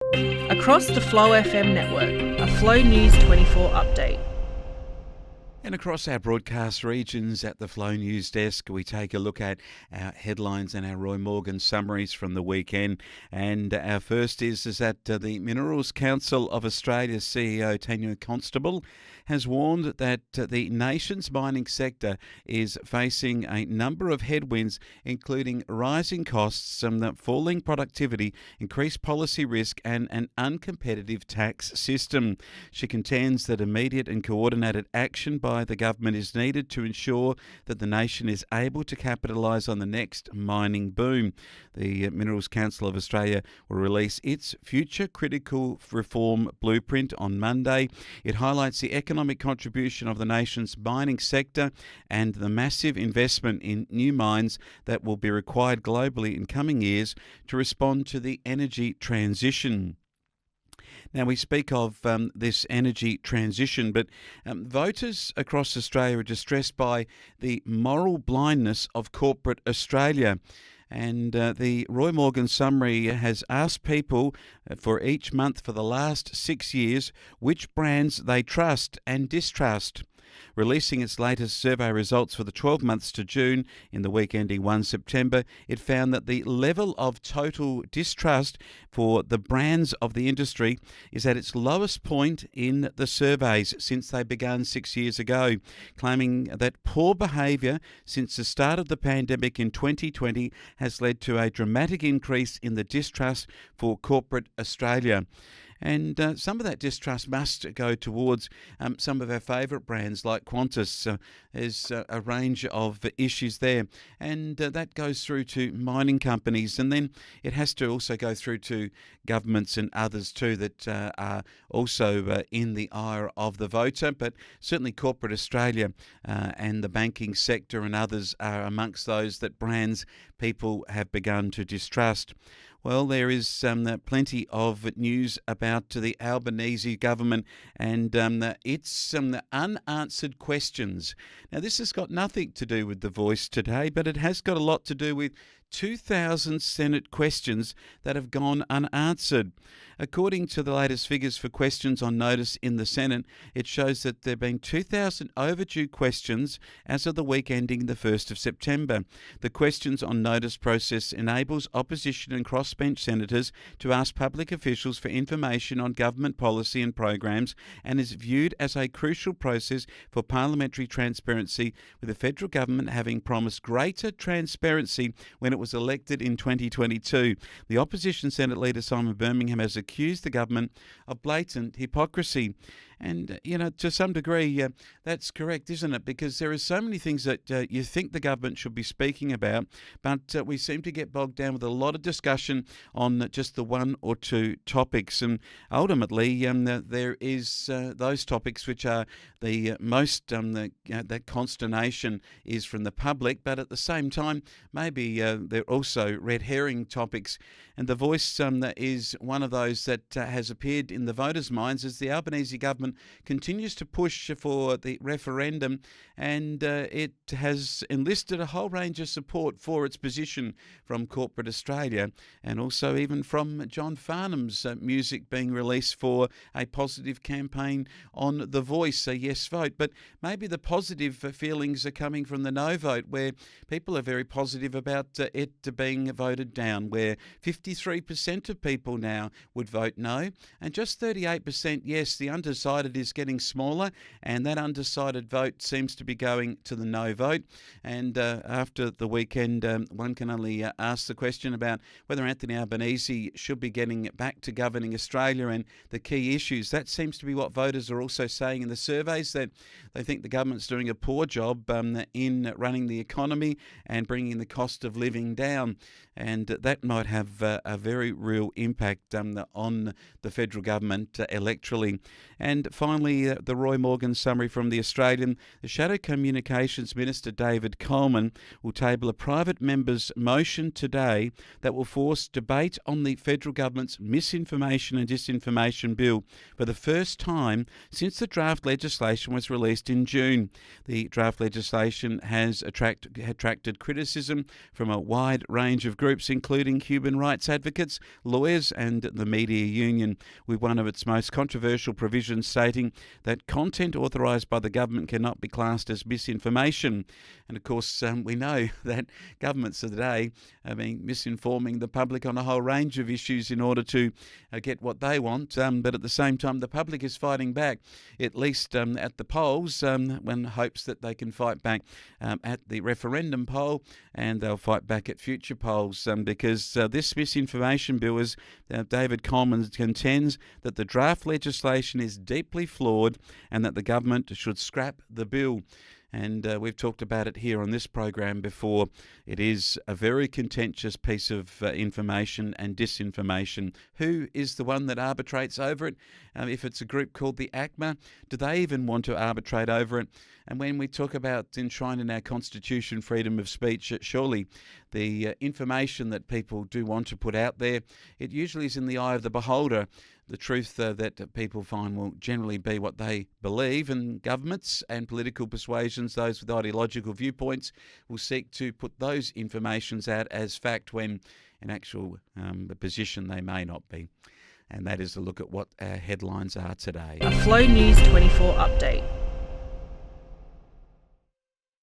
Across the Flow FM network, a Flow News 24 update. And across our broadcast regions at the Flow News desk, we take a look at our headlines and our Roy Morgan summaries from the weekend. And our first is that the Minerals Council of Australia's CEO, Tanya Constable, has warned that the nation's mining sector is facing a number of headwinds, including rising costs, falling productivity, increased policy risk and an uncompetitive tax system. She contends that immediate and coordinated action by the government is needed to ensure that the nation is able to capitalise on the next mining boom. The Minerals Council of Australia will release its Future Critical Reform Blueprint on Monday. It highlights the economic contribution of the nation's mining sector and the massive investment in new mines that will be required globally in coming years to respond to the energy transition. Now, we speak of this energy transition, but voters across Australia are distressed by the moral blindness of corporate Australia. And the Roy Morgan summary has asked people for each month for the last 6 years which brands they trust and distrust. Releasing its latest survey results for the 12 months to June in the week ending 1 September, it found that the level of total distrust for the brands of the industry is at its lowest point in the surveys since they began 6 years ago, claiming that poor behaviour since the start of the pandemic in 2020 has led to a dramatic increase in the distrust for corporate Australia. And some of that distrust must go towards some of our favourite brands like Qantas. There's a range of issues there. And that goes through to mining companies. And then it has to also go through to governments and others too that are also in the ire of the voter. But certainly corporate Australia and the banking sector and others are amongst those that brands people have begun to distrust. Well, there is plenty of news about the Albanese government and its unanswered questions. Now, this has got nothing to do with The Voice today, but it has got a lot to do with 2,000 Senate questions that have gone unanswered. According to the latest figures for questions on notice in the Senate, it shows that there have been 2,000 overdue questions as of the week ending the 1st of September. The questions on notice process enables opposition and crossbench senators to ask public officials for information on government policy and programs and is viewed as a crucial process for parliamentary transparency, with the federal government having promised greater transparency when it was elected in 2022. The opposition Senate leader Simon Birmingham has accused the government of blatant hypocrisy. And, to some degree, that's correct, isn't it? Because there are so many things that you think the government should be speaking about, but we seem to get bogged down with a lot of discussion on just the one or two topics. And ultimately, there is those topics which are the most, that consternation is from the public, but at the same time, maybe they're also red herring topics. And The Voice is one of those that has appeared in the voters' minds as the Albanese government continues to push for the referendum, and it has enlisted a whole range of support for its position from corporate Australia and also even from John Farnham's music being released for a positive campaign on The Voice, a yes vote. But maybe the positive feelings are coming from the no vote, where people are very positive about it being voted down, where 53% of people now would vote no and just 38% yes. The undecided is getting smaller, and that undecided vote seems to be going to the no vote. And after the weekend, one can only ask the question about whether Anthony Albanese should be getting back to governing Australia and the key issues. That seems to be what voters are also saying in the surveys, that they think the government's doing a poor job in running the economy and bringing the cost of living down. And that might have a very real impact on the federal government electorally. And finally, the Roy Morgan summary from The Australian. The Shadow Communications Minister David Coleman will table a private member's motion today that will force debate on the federal government's misinformation and disinformation bill for the first time since the draft legislation was released in June. The draft legislation has attracted criticism from a wide range of groups, including human rights advocates, lawyers and the media union, with one of its most controversial provisions stating that content authorised by the government cannot be classed as misinformation. And of course, we know that governments of the day have been misinforming the public on a whole range of issues in order to get what they want, but at the same time the public is fighting back, at least at the polls, when hopes that they can fight back at the referendum poll, and they'll fight back at future polls, because this misinformation bill, as David Coleman contends, that the draft legislation is deeply flawed and that the government should scrap the bill. And we've talked about it here on this program before. It is a very contentious piece of information and disinformation. Who is the one that arbitrates over it? If it's a group called the ACMA, do they even want to arbitrate over it? And when we talk about enshrined in our Constitution freedom of speech, surely the information that people do want to put out there, it usually is in the eye of the beholder. The truth that people find will generally be what they believe, and governments and political persuasions, those with ideological viewpoints, will seek to put those informations out as fact when in actual position they may not be. And that is a look at what our headlines are today. A Flow News 24 update.